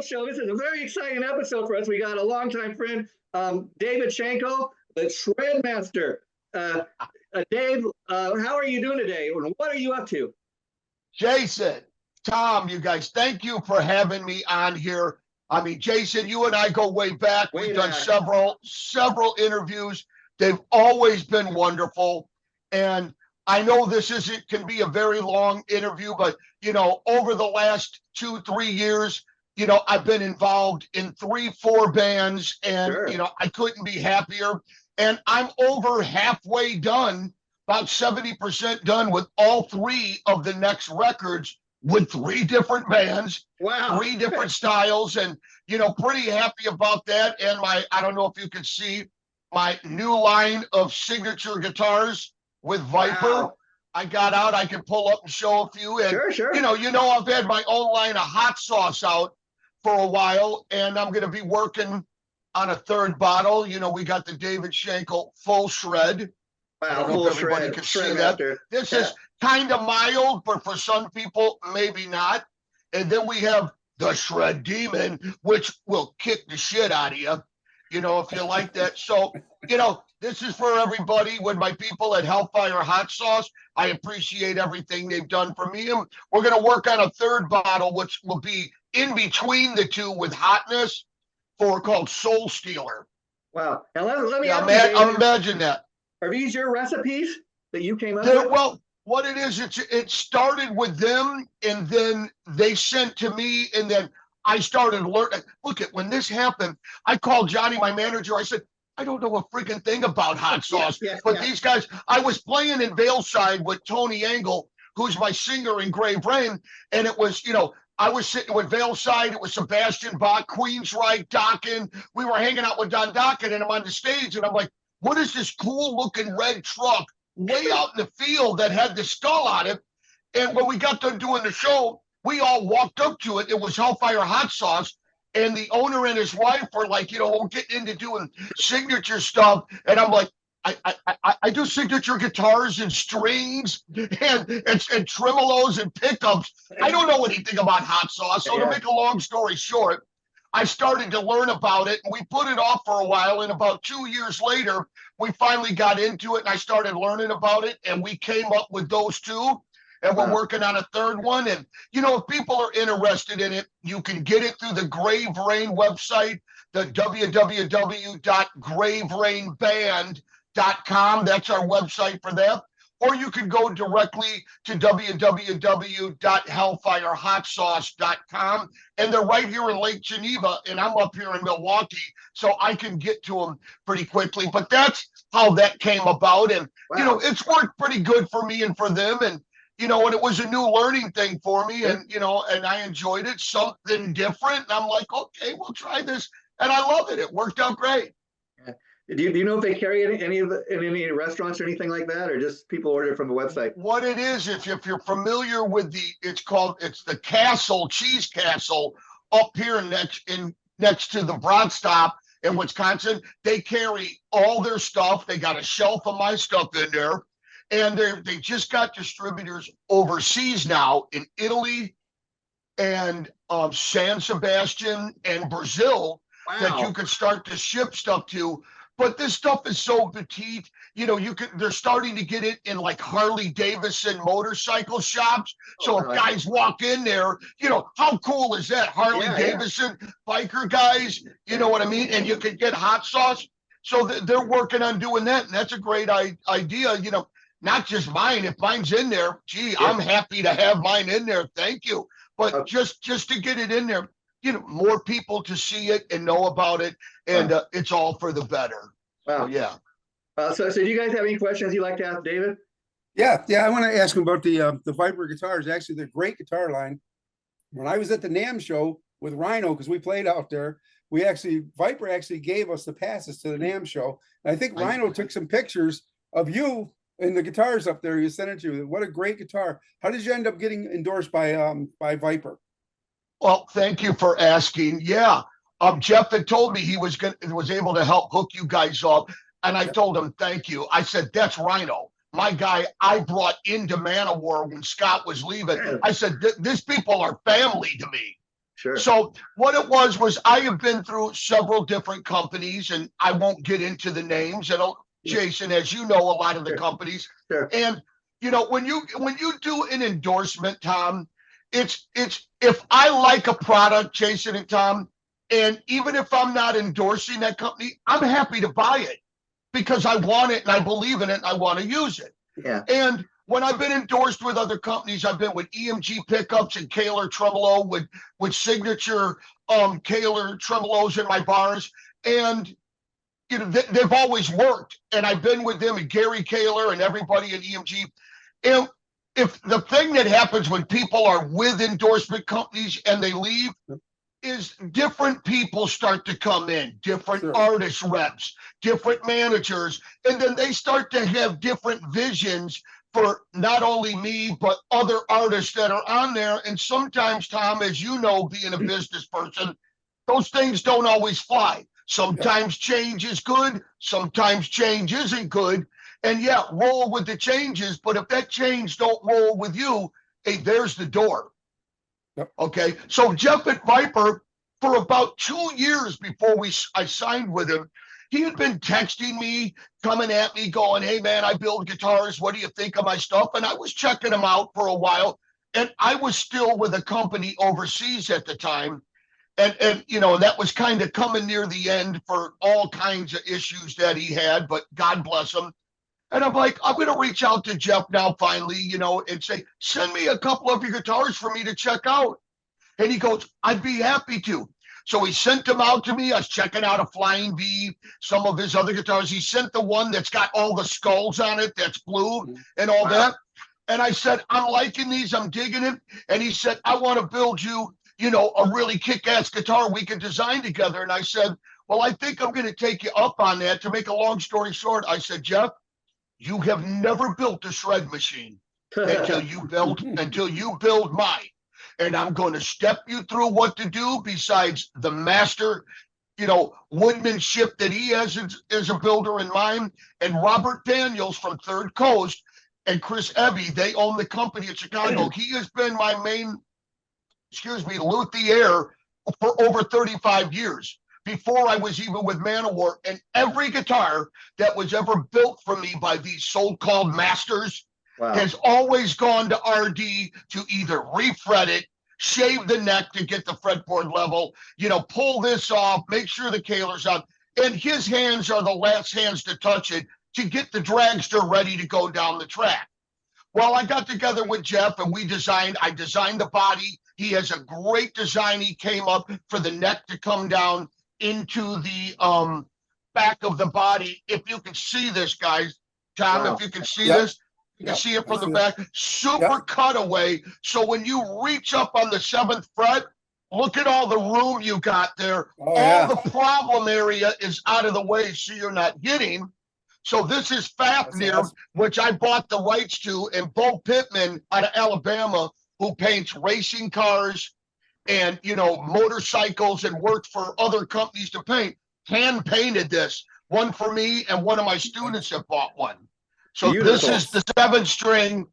show. This is a very exciting episode for us. We got a longtime friend, David Shankle, the Shred Master. Dave, how are you doing today? What are you up to? Jason, Tom, you guys, thank you for having me on here. I mean, Jason, you and I go way back. We've done several interviews. They've always been wonderful. And I know can be a very long interview, but over the last 2-3 years, I've been involved in 3-4 bands, and Sure. I couldn't be happier. And I'm over halfway done, about 70% done with all 3 of the next records with 3 different bands, Wow. 3 different styles, and pretty happy about that. And I don't know if you can see my new line of signature guitars with Viper. Wow. I got out. I can pull up and show a few. And Sure. I've had my own line of hot sauce out for a while, and I'm going to be working on a 3rd bottle. We got the David Shankle full shred. Wow, I don't know if everybody can see that. This is kind of mild, but for some people, maybe not. And then we have the Shred Demon, which will kick the shit out of you, if you like that. So, this is for everybody. With my people at Hellfire Hot Sauce, I appreciate everything they've done for me. And we're going to work on a 3rd bottle, which will be in between the 2 with hotness, called Soul Stealer. Wow. Now let me imagine that. Are these your recipes that you came up with? Well, what it is, it started with them, and then they sent to me, and then I started learning. Look, when this happened, I called Johnny, my manager. I said, I don't know a freaking thing about hot sauce. These guys, I was playing in Valeside with Tony Angle, who's my singer in Grave Rain, and it was, I was sitting with Valeside. It was Sebastian Bach, Queensryche, Dokken. We were hanging out with Don Dokken, and I'm on the stage, and I'm like, what is this cool-looking red truck way out in the field that had the skull on it? And when we got done doing the show, we all walked up to it. It was Hellfire Hot Sauce, and the owner and his wife were like, getting into doing signature stuff. And I'm like, I do signature guitars and strings and tremolos and pickups. I don't know anything about hot sauce. So to make a long story short, I started to learn about it, and we put it off for a while. And about 2 years later, we finally got into it, and I started learning about it, and we came up with those 2. And we're working on a 3rd one. And, if people are interested in it, you can get it through the Grave Rain website, the www.graverainband.com. That's our website for that. Or you can go directly to www.hellfirehotsauce.com. And they're right here in Lake Geneva, and I'm up here in Milwaukee, so I can get to them pretty quickly. But that's how that came about. And, it's worked pretty good for me and for them. And, and it was a new learning thing for me, and, and I enjoyed it, something different. And I'm like, okay, we'll try this. And I love it. It worked out great. Do you know if they carry in any restaurants or anything like that, or just people order from the website? What it is, if you're familiar with it's the Castle, Cheese Castle, up here next to the Broad Stop in Wisconsin. They carry all their stuff. They got a shelf of my stuff in there. And they just got distributors overseas now in Italy and San Sebastian and Brazil that you can start to ship stuff to. But this stuff is so petite, they're starting to get it in like Harley Davidson motorcycle shops. So if guys walk in there, how cool is that? Harley Davidson biker guys, you know what I mean? And you can get hot sauce. So they're working on doing that. And that's a great idea, not just mine. If mine's in there, I'm happy to have mine in there. Thank you. But just to get it in there, more people to see it and know about it, and it's all for the better. Wow. So do you guys have any questions you'd like to ask David? Yeah. I want to ask him about the Viper guitars. Actually, they're a great guitar line. When I was at the NAMM show with Rhino, because we played out there, Viper actually gave us the passes to the NAMM show. And I think Rhino took some pictures of you and the guitars up there. You sent it to you. What a great guitar. How did you end up getting endorsed by Viper? Well, thank you for asking. Yeah. Jeff had told me he was able to help hook you guys up. And I told him, thank you. I said, that's Rhino, my guy I brought into Manowar when Scott was leaving. I said, these people are family to me. Sure. So what it was I have been through several different companies, and I won't get into the names. And Jason, as you know, a lot of the Sure. companies. Sure. And when you do an endorsement, Tom, it's if I like a product, Jason and Tom, and even if I'm not endorsing that company, I'm happy to buy it because I want it and I believe in it and I want to use it. Yeah. And when I've been endorsed with other companies, I've been with EMG pickups and Kaler tremolo with signature Kaler tremolos in my bars, and they've always worked. And I've been with them and Gary Kaler and everybody at EMG. And if the thing that happens when people are with endorsement companies and they leave is different people start to come in, different artist reps, different managers, and then they start to have different visions for not only me, but other artists that are on there. And sometimes, Tom, as you know, being a business person, those things don't always fly. Sometimes change is good, sometimes change isn't good. And yeah, roll with the changes, but if that change don't roll with you, hey, there's the door. Yep. Okay, so Jeff at Viper, for about 2 years before I signed with him, he had been texting me, coming at me, going, "Hey man, I build guitars. What do you think of my stuff?" And I was checking him out for a while, and I was still with a company overseas at the time, and that was kind of coming near the end for all kinds of issues that he had. But God bless him. And I'm like, I'm going to reach out to Jeff now finally, and say, send me a couple of your guitars for me to check out. And he goes, I'd be happy to. So he sent them out to me. I was checking out a Flying V, some of his other guitars. He sent the one that's got all the skulls on it, that's blue and all that. And I said, I'm liking these. I'm digging it. And he said, I want to build you, a really kick-ass guitar we can design together. And I said, well, I think I'm going to take you up on that. To make a long story short, I said, Jeff, you have never built a shred machine until you build mine. And I'm going to step you through what to do besides the master, woodmanship that he has as a builder in mind. And Robert Daniels from Third Coast and Chris Ebby, they own the company in Chicago. He has been my main, luthier for over 35 years. Before I was even with Manowar, and every guitar that was ever built for me by these so-called masters has always gone to RD to either refret it, shave the neck to get the fretboard level, pull this off, make sure the Kaler's on, and his hands are the last hands to touch it to get the dragster ready to go down the track. Well, I got together with Jeff and I designed the body. He has a great design. He came up for the neck to come down into the back of the body. If you can see this, guys, Tom, if you can see this, you can see it from the back. Super cutaway. So when you reach up on the 7th fret, look at all the room you got there. All the problem area is out of the way, so you're not hitting. So this is Fafnir, which I bought the rights to, and Bo Pittman out of Alabama, who paints racing cars and motorcycles and worked for other companies to paint, hand painted this one for me, and one of my students have bought one. So Beautiful. This is the 7-string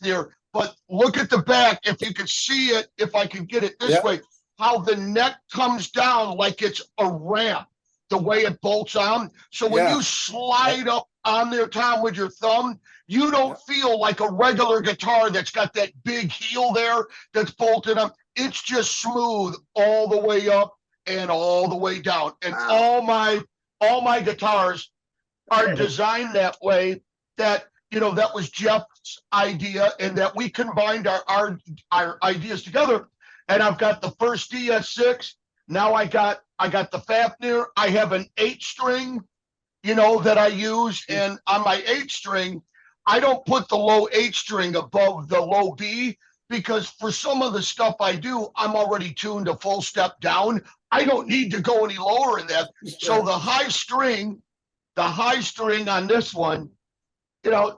here. But look at the back, if you can see it, if I can get it this way, how the neck comes down like it's a ramp, the way it bolts on. So when you slide up on there, Tom, with your thumb, you don't feel like a regular guitar that's got that big heel there that's bolted up. It's just smooth all the way up and all the way down. And all my guitars are designed that way, that that was Jeff's idea, and that we combined our ideas together. And I've got the first DS6. Now I got the Fafnir. I have an 8-string, that I use. And on my 8-string, I don't put the low 8-string above the low B, because for some of the stuff I do, I'm already tuned a full step down. I don't need to go any lower in that. So the high string on this one,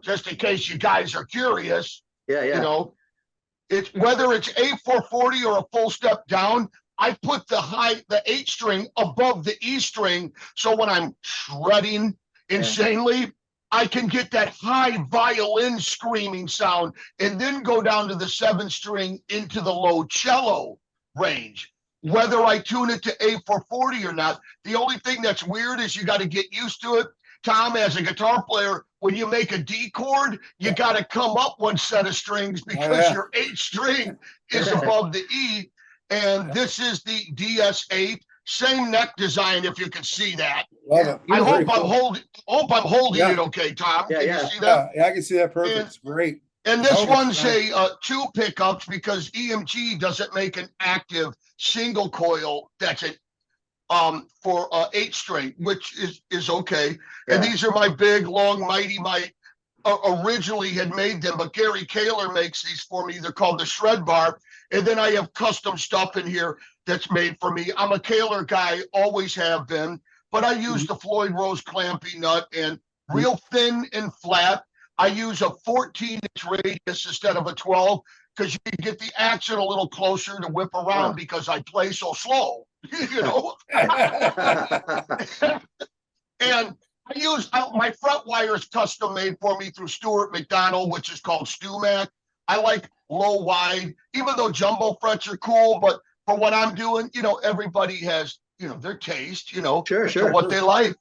just in case you guys are curious, it's whether it's A440 or a full step down, I put the 8-string above the E string. So when I'm shredding insanely, I can get that high violin screaming sound, and then go down to the 7-string into the low cello range. Whether I tune it to A440 or not, the only thing that's weird is you got to get used to it. Tom, as a guitar player, when you make a D chord, you got to come up one set of strings because your H string is above the E. And this is the DS8, same neck design, if you can see that. Love it. I hope I'm holding it okay, Tom. Yeah, can yeah. you see that? Yeah, I can see that perfect. It's great. And this one's a 2 pickups because EMG doesn't make an active single coil that's for 8-string, which is okay. Yeah. And these are my big, long, mighty. Originally had made them, but Gary Kaler makes these for me. They're called the Shred Bar. And then I have custom stuff in here that's made for me. I'm a Kaler guy, always have been, but I use the Floyd Rose clampy nut and real thin and flat. I use a 14-inch radius instead of a 12 because you can get the action a little closer to whip around because I play so slow, you know. And I use my front wire is custom made for me through Stuart McDonald, which is called StuMac. I like low wide, even though jumbo frets are cool, but for what I'm doing, you know, everybody has, you know, their taste, you know, sure, what they like.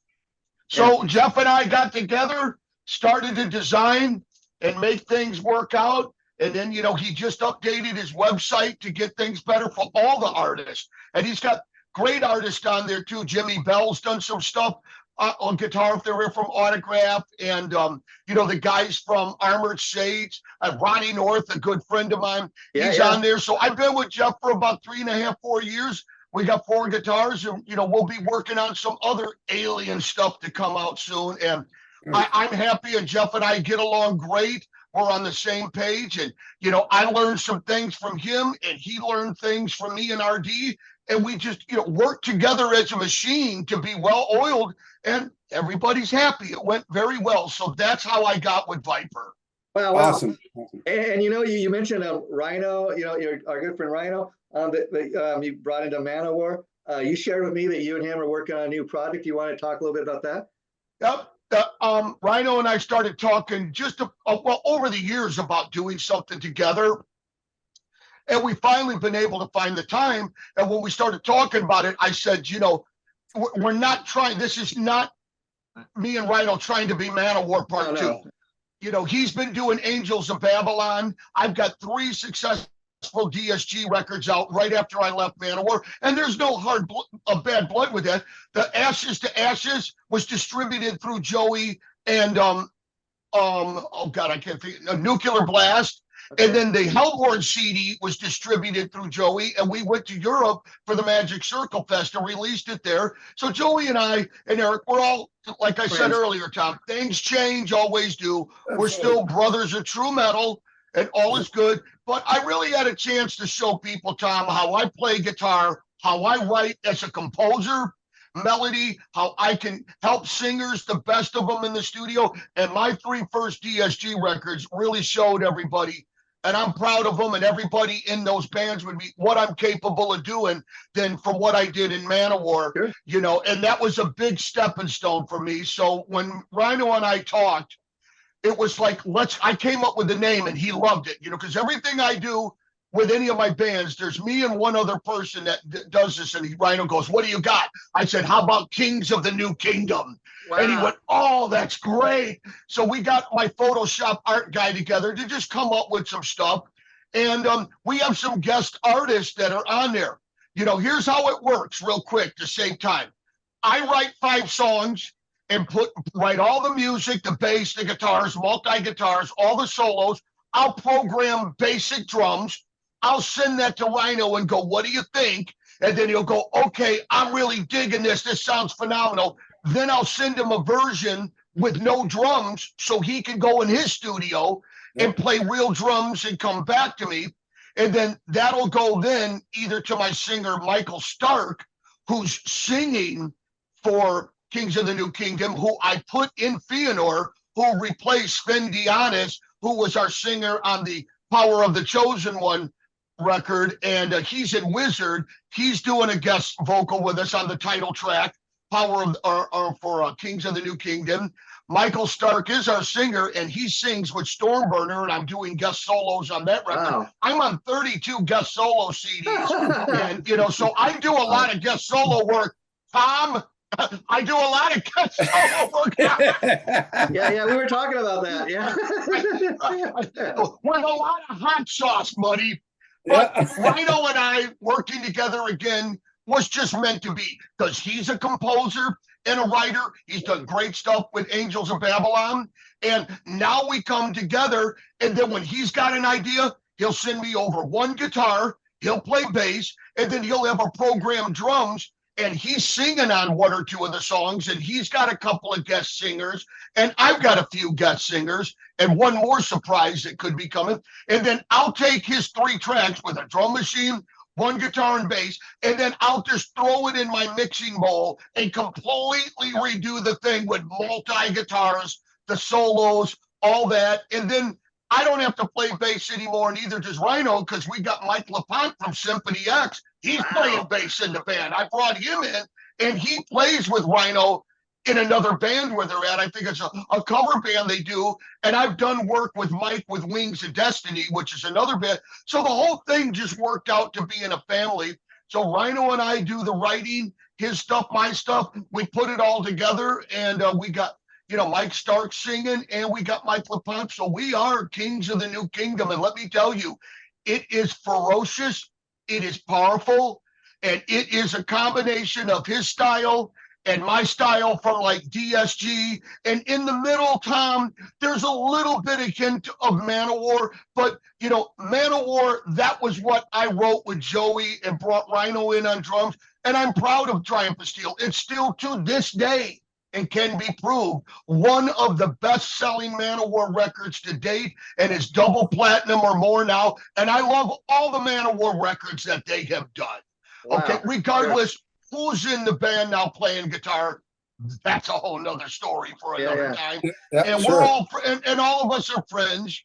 So Jeff and I got together, started to design and make things work out. And then, you know, he just updated his website to get things better for all the artists. And he's got great artists on there too. Jimmy Bell's done some stuff on guitar if they're from Autograph. And, you know, the guys from Armored Sage, Ronnie North, a good friend of mine, he's on there. So I've been with Jeff for about 3.5, 4 years. We got 4 guitars and, you know, we'll be working on some other alien stuff to come out soon. And I'm happy, and Jeff and I get along great. We're on the same page, and you know, I learned some things from him, and he learned things from me and RD, and we just, you know, work together as a machine to be well oiled, and everybody's happy. It went very well, so that's how I got with Viper. Wow, awesome. And you know, you mentioned Rhino. You know, our good friend Rhino. You brought into Manowar. You shared with me that you and him are working on a new project. You want to talk a little bit about that? Yep. Rhino and I started talking just over the years about doing something together. And we finally been able to find the time. And when we started talking about it, I said, you know, we're not trying, this is not me and Rhino trying to be Manowar Part 2. You know, he's been doing Angels of Babylon. I've got 3 successful DSG records out right after I left Manowar, and there's no bad blood with that. The Ashes to Ashes was distributed through Joey and oh god, I can't think. Nuclear Blast. Okay. And then the Hellborn CD was distributed through Joey, and we went to Europe for the Magic Circle Fest and released it there. So Joey and I and Eric, we're all, like I said earlier, Tom, things change, always do. We're still brothers of true metal, and all is good. But I really had a chance to show people, Tom, how I play guitar, how I write as a composer, melody, how I can help singers, the best of them in the studio. And my 3 first DSG records really showed everybody, and I'm proud of them, and everybody in those bands would be what I'm capable of doing than from what I did in Manowar, you know, and that was a big stepping stone for me. So when Rhino and I talked, it was like, I came up with the name, and he loved it, you know, because everything I do with any of my bands, there's me and one other person that does this, and Rhino goes, what do you got? I said, how about Kings of the New Kingdom? Wow. And he went, oh, that's great. So we got my Photoshop art guy together to just come up with some stuff. And we have some guest artists that are on there. You know, here's how it works real quick to save time. I write 5 songs and write all the music, the bass, the guitars, multi-guitars, all the solos. I'll program basic drums. I'll send that to Rhino and go, what do you think? And then he'll go, okay, I'm really digging this. This sounds phenomenal. Then I'll send him a version with no drums so he can go in his studio and play real drums and come back to me. And then that'll go then either to my singer, Michael Stark, who's singing for Kings of the New Kingdom, who I put in Fëanor, who replaced Sven Dionis, who was our singer on the Power of the Chosen One record, and he's in Wizard. He's doing a guest vocal with us on the title track. Kings of the New Kingdom. Michael Stark is our singer, and he sings with Stormburner, and I'm doing guest solos on that record. Wow. I'm on 32 guest solo CDs, and so I do a lot of guest solo work. Tom, I do a lot of guest solo work. Yeah, we were talking about that. Yeah. With a lot of hot sauce, buddy. But Rhino and I working together again was just meant to be, because he's a composer and a writer. He's done great stuff with Angels of Babylon. And now we come together, and then when he's got an idea, he'll send me over one guitar, he'll play bass, and then he'll have a programmed drums, and he's singing on one or two of the songs, and he's got a couple of guest singers, and I've got a few guest singers, and one more surprise that could be coming. And then I'll take his 3 tracks with a drum machine, one guitar and bass, and then I'll just throw it in my mixing bowl and completely redo the thing with multi-guitars, the solos, all that. And then I don't have to play bass anymore, and neither does Rhino, because we got Mike LaPont from Symphony X. He's playing bass in the band. I brought him in, and he plays with Rhino in another band where they're at. I think it's a cover band they do. And I've done work with Mike with Wings of Destiny, which is another band. So the whole thing just worked out to be in a family. So Rhino and I do the writing, his stuff, my stuff. We put it all together, and we got, Mike Stark singing, and we got Mike LaPont. So we are Kings of the New Kingdom. And let me tell you, it is ferocious, it is powerful, and it is a combination of his style and my style from like DSG. And in the middle, Tom, there's a little bit of hint of Manowar, but Manowar, that was what I wrote with Joey and brought Rhino in on drums. And I'm proud of Triumph of Steel. It's still to this day, and can be proved, one of the best-selling Manowar records to date, and it's double platinum or more now. And I love all the Manowar records that they have done. Wow. Okay, regardless who's in the band now playing guitar, that's a whole nother story for another time. And we're all and all of us are friends.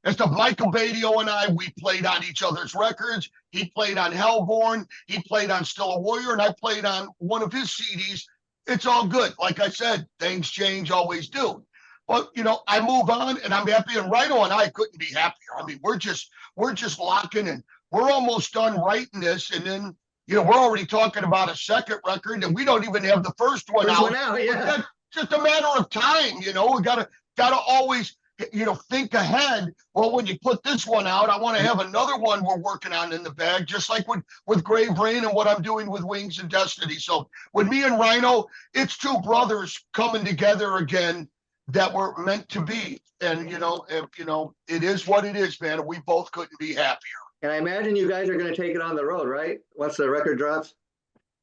As the Michael Badio and I, we played on each other's records. He played on Hellborn, he played on Still a Warrior, and I played on one of his CDs. It's all good. Like I said, things change, always do. But I move on, and I'm happy. And Rhino and I couldn't be happier. I mean, we're just locking, and we're almost done writing this, and then we're already talking about a second record, and we don't even have the first one out. Yeah. That's just a matter of time. We gotta always think ahead. Well, when you put this one out, I want to have another one we're working on in the bag, just like with Grave Rain and what I'm doing with Wings and Destiny. So with me and Rhino, it's two brothers coming together again that were meant to be. And it is what it is, man. We both couldn't be happier. And I imagine you guys are going to take it on the road, right? Once the record drops.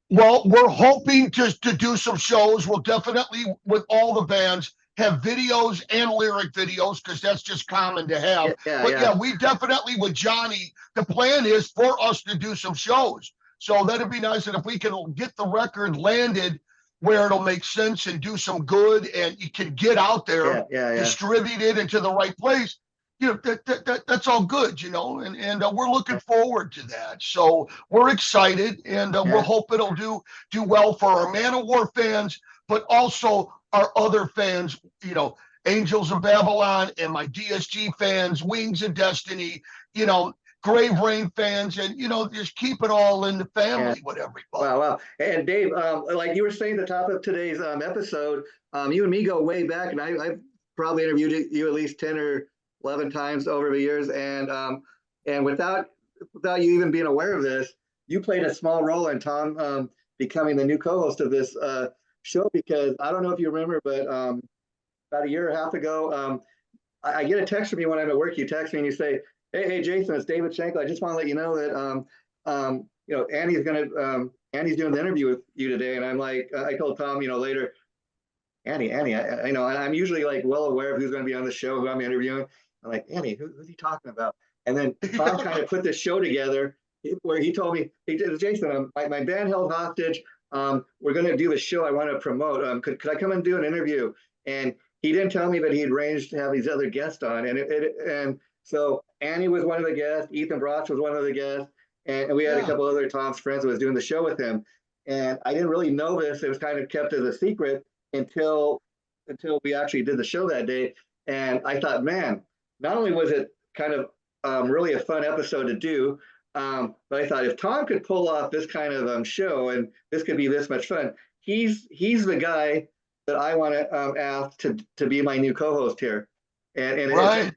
Well, we're hoping to do some shows. We'll definitely, with all the bands, have videos and lyric videos, because that's just common to have. But we definitely, with Johnny, the plan is for us to do some shows. So that'd be nice. And if we can get the record landed where it'll make sense and do some good, and you can get out there, distribute it into the right place, that's all good, and we're looking forward to that. So we're excited, and we'll hope it'll do well for our Manowar fans, but also our other fans, Angels of Babylon, and my DSG fans, Wings of Destiny, Grave Rain fans, and just keep it all in the family with everybody. Wow. And Dave, like you were saying at the top of today's episode, you and me go way back, and I've probably interviewed you at least 10 or 11 times over the years, and without you even being aware of this, you played a small role in Tom becoming the new co-host of this show, because I don't know if you remember, but about a year and a half ago, I get a text from you when I'm at work. You text me and you say, hey Jason, it's David Shankle. I just want to let you know that Annie's doing the interview with you today. And I'm like, I told Tom, later, Annie, I know, and I'm usually like well aware of who's going to be on the show, who I'm interviewing. I'm like, Annie, who's he talking about? And then Tom kind of put this show together where he told me, hey, Jason, my band held hostage. We're going to do the show I want to promote. Could I come and do an interview? And he didn't tell me that he had arranged to have these other guests on. And so Annie was one of the guests. Ethan Broch was one of the guests. And we had a couple other Tom's friends that was doing the show with him. and I didn't really know this. It was kind of kept as a secret until we actually did the show that day. And I thought, man, not only was it kind of really a fun episode to do, but I thought if Tom could pull off this kind of show and this could be this much fun, he's the guy that I want to ask to be my new co-host here. And right.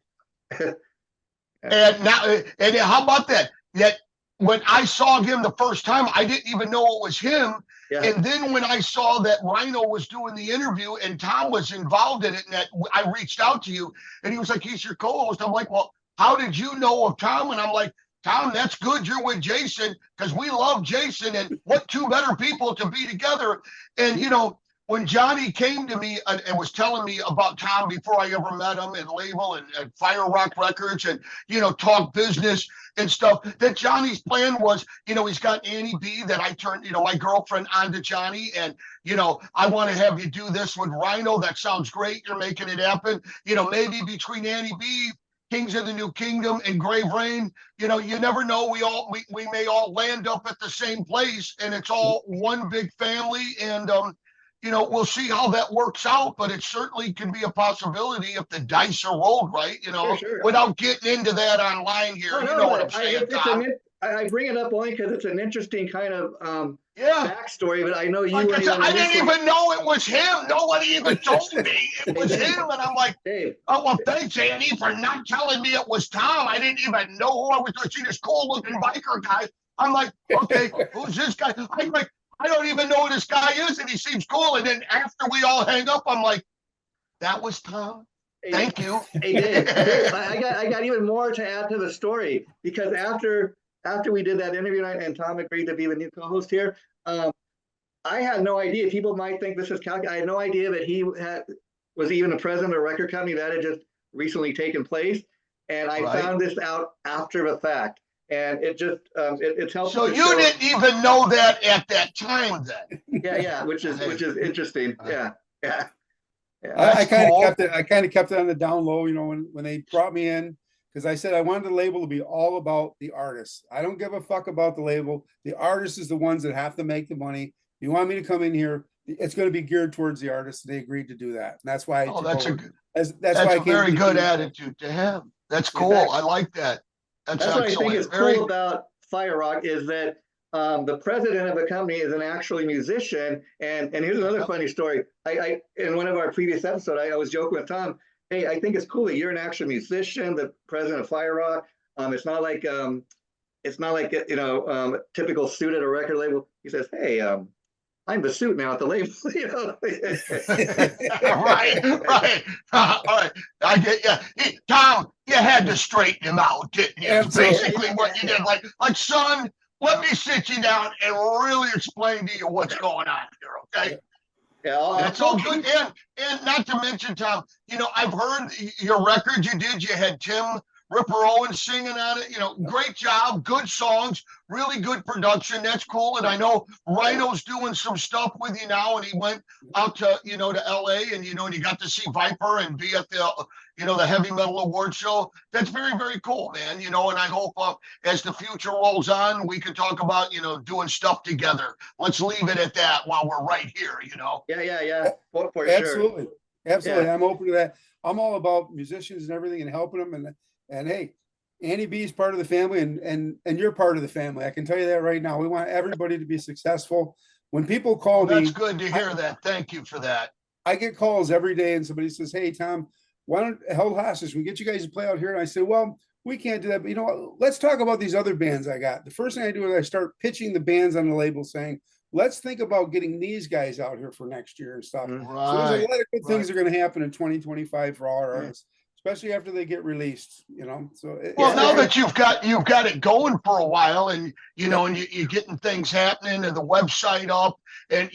And now, and how about that? That when I saw him the first time, I didn't even know it was him. Yeah. And then when I saw that Rhino was doing the interview and Tom was involved in it, and that I reached out to you, and he was like, "He's your co-host." I'm like, "Well, how did you know of Tom?" And I'm like, "Tom, that's good. You're with Jason because we love Jason, and what two better people to be together?" And when Johnny came to me and was telling me about Tom before I ever met him and label and Fire Rock Records and, talk business and stuff, that Johnny's plan was, he's got Annie B that I turned, my girlfriend onto Johnny. And, I want to have you do this with Rhino. That sounds great. You're making it happen. Maybe between Annie B, Kings of the New Kingdom, and Grave Rain, you never know. We may all land up at the same place, and it's all one big family. And, we'll see how that works out, but it certainly can be a possibility if the dice are rolled right, Sure. without getting into that online here. What I'm saying, Tom. I bring it up only because it's an interesting kind of backstory, but I know you I didn't even know it was him. Nobody even told me it was him. And I'm like, Dave. Oh, well, thanks, Andy, for not telling me it was Tom. I didn't even know who I was. I see this cool looking biker guy. I'm like, okay, who's this guy? I'm like, I don't even know who this guy is, and he seems cool. And then after we all hang up, I'm like, that was Tom. Thank you. Hey, Dave, I got even more to add to the story, because after we did that interview and Tom agreed to be the new co-host here, I had no idea. People might think this is calculated. I had no idea that he was even the president of a record company. That had just recently taken place, and I found this out after the fact. And it just it's helpful. So you didn't even know that at that time, then? Yeah, which is interesting. Yeah. I kind of kept it on the down low, when they brought me in, because I said I wanted the label to be all about the artists. I don't give a fuck about the label. The artist is the ones that have to make the money. You want me to come in here, it's going to be geared towards the artists. They agreed to do that. And that's why. That's a very good attitude to have. That's cool. Exactly. I like that. That's what I think is cool about Fire Rock is that the president of the company is an actually musician. And here's another funny story. I in one of our previous episodes, I was joking with Tom. Hey, I think it's cool that you're an actual musician, the president of Fire Rock. It's not like a typical suit at a record label. He says, "Hey, I'm the suit now at the label." Right. All right. I get you. Tom, you had to straighten him out, didn't you? Basically what you did. Like, son, let me sit you down and really explain to you what's going on here, okay? Yeah, that's all good. And not to mention, Tom, I've heard your record you did. You had Tim Ripper Owens singing on it. Great job, good songs, really good production. That's cool. And I know Rhino's doing some stuff with you now, and he went out to to LA, and and you got to see Viper and be at the the Heavy Metal Award show. That's very, very cool, man. And I hope as the future rolls on, we can talk about doing stuff together. Let's leave it at that while we're right here. Yeah. For absolutely. Sure. Yeah. I'm open to that. I'm all about musicians and everything and helping them. And hey, Annie B is part of the family, and you're part of the family. I can tell you that right now. We want everybody to be successful. When people call me, that's good to hear that. Thank you for that. I get calls every day, and somebody says, "Hey, Tom, why don't Held Hostage? We get you guys to play out here?" And I say, "Well, we can't do that. But let's talk about these other bands I got." The first thing I do is I start pitching the bands on the label, saying, "Let's think about getting these guys out here for next year and stuff." Right. So there's a lot of good things that are going to happen in 2025 for all our artists, especially after they get released. So now that you've got it going for a while, and and you're getting things happening, and the website up, and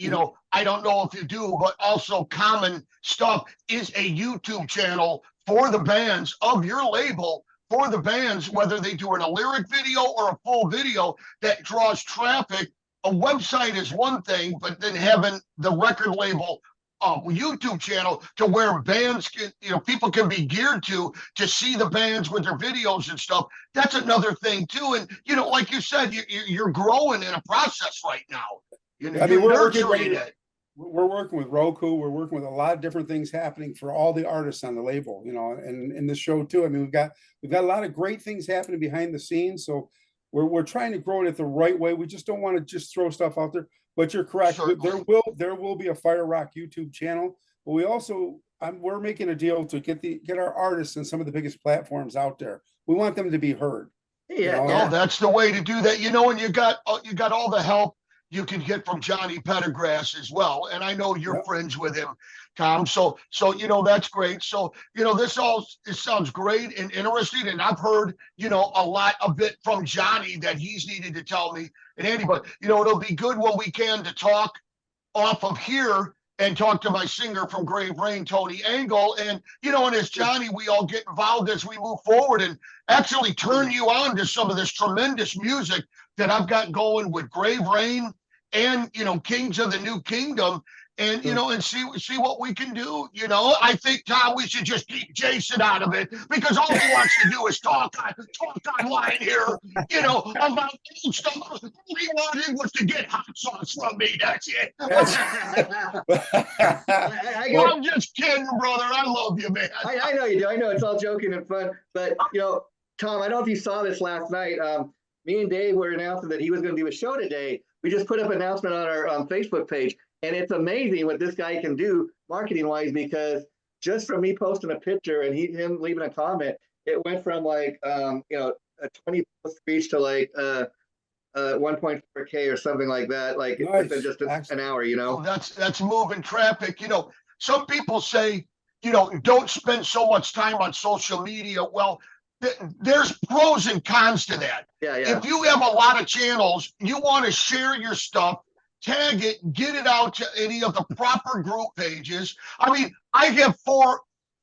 I don't know if you do, but also Common Stuff is a YouTube channel for the bands of your label, for the bands, whether they do a lyric video or a full video that draws traffic. A website is one thing, but then having the record label YouTube channel to where bands can, people can be geared to see the bands with their videos and stuff. That's another thing too. And like you said, you're growing in a process right now. You know, I mean, you're we're working nurturing with, it. we're working with Roku. We're working with a lot of different things happening for all the artists on the label, you know, and in the show too. I mean, we've got a lot of great things happening behind the scenes. So we're trying to grow it at the right way. We just don't want to just throw stuff out there. But you're correct. Certainly. There will be a Fire Rock YouTube channel. But we also we're making a deal to get our artists in some of the biggest platforms out there. We want them to be heard. Yeah, know? No, that's the way to do that. You know, and you got all the help you can get from Johnny Pendergrass as well. And I know you're Yep. friends with him, Tom. So you know, that's great. So, you know, this sounds great and interesting. And I've heard, you know, a lot of it from Johnny that he's needed to tell me and Andy. But you know, it'll be good when we can to talk off of here and talk to my singer from Grave Rain, Tony Angle. And, you know, and as Johnny, we all get involved as we move forward and actually turn you on to some of this tremendous music that I've got going with Grave Rain and, you know, Kings of the New Kingdom. And, you know, and see what we can do. You know, I think, Tom, we should just keep Jason out of it because all he wants to do is talk online here, you know, about old stuff. All he wanted was to get hot sauce from me. That's it. I'm just kidding, brother. I love you, man. I know you do. I know it's all joking and fun. But, you know, Tom, I don't know if you saw this last night. Me and Dave were announcing that he was going to do a show today. We just put up an announcement on our Facebook page. And it's amazing what this guy can do marketing wise, because just from me posting a picture and him leaving a comment, it went from like, you know, a 20 post reach to like 1.4K or something like that. Like Nice. within just an hour, you know. Oh, that's moving traffic. You know, some people say, you know, don't spend so much time on social media. Well, there's pros and cons to that. Yeah, yeah. If you have a lot of channels, you want to share your stuff, tag it, get it out to any of the proper group pages. I mean, I have 4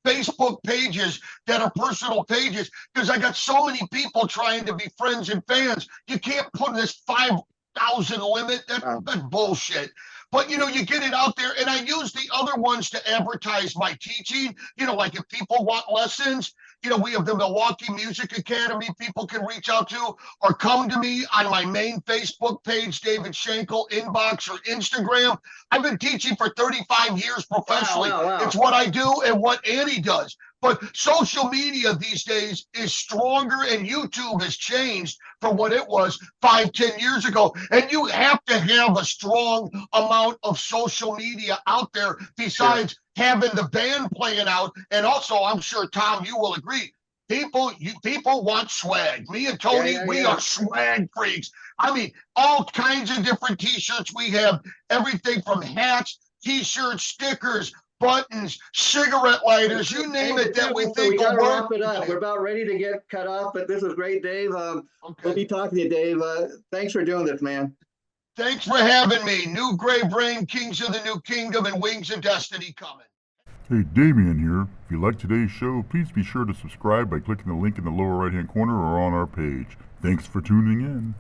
Facebook pages that are personal pages because I got so many people trying to be friends and fans. You can't put this 5,000 limit. That's bullshit. But, you know, you get it out there, and I use the other ones to advertise my teaching. You know, like if people want lessons, you know, we have the Milwaukee Music Academy people can reach out to, or come to me on my main Facebook page, David Shankle, inbox or Instagram. I've been teaching for 35 years professionally. Wow. It's what I do and what Annie does. But social media these days is stronger, and YouTube has changed from what it was 5-10 years ago. And you have to have a strong amount of social media out there besides having the band playing out. And also, I'm sure, Tom, you will agree, people want swag. Me and Tony, we are swag freaks. I mean, all kinds of different t-shirts. We have everything from hats, t-shirts, stickers, buttons, cigarette lighters, you name it that we think will work. Wrap it up. We're about ready to get cut off, but this was great, Dave. We'll be talking to you, Dave. Thanks for doing this, man. Thanks for having me. New Grave Rain, Kings of the New Kingdom, and Wings of Destiny coming. Hey, Damien here. If you like today's show, please be sure to subscribe by clicking the link in the lower right-hand corner or on our page. Thanks for tuning in.